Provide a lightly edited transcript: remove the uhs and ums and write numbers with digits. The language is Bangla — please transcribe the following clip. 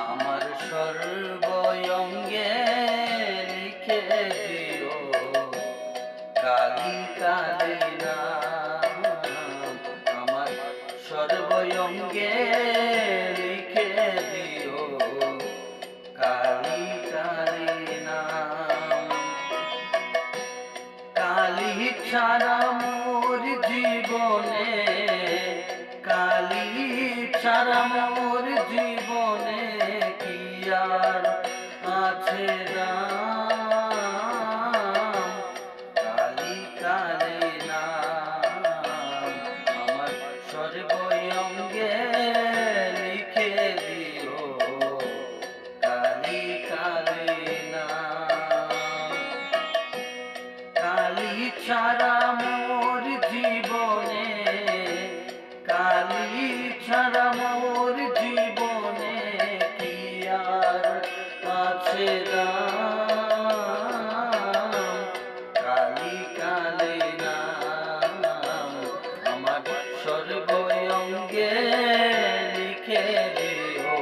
আমার সর্বঙ্গে লিখে দিও কালি কালি নাম। আমার সর্বঙ্গে লিখে দিও কালি কালি নাম। কালি ছাড়া মোর জীবনে, কালি ছাড়া মোর জীবনে কি আর আছে রাম। কালি কালি নাম আমার সর্বঙ্গে লিখে দিও কালি কালি নাম। কালি ছাড়া মোর জীবনে, কালি ছাড়া মোর জীবনে কি আর আছে রাম। কালি কালি নাম আমার সর্বঙ্গে লিখে দিও।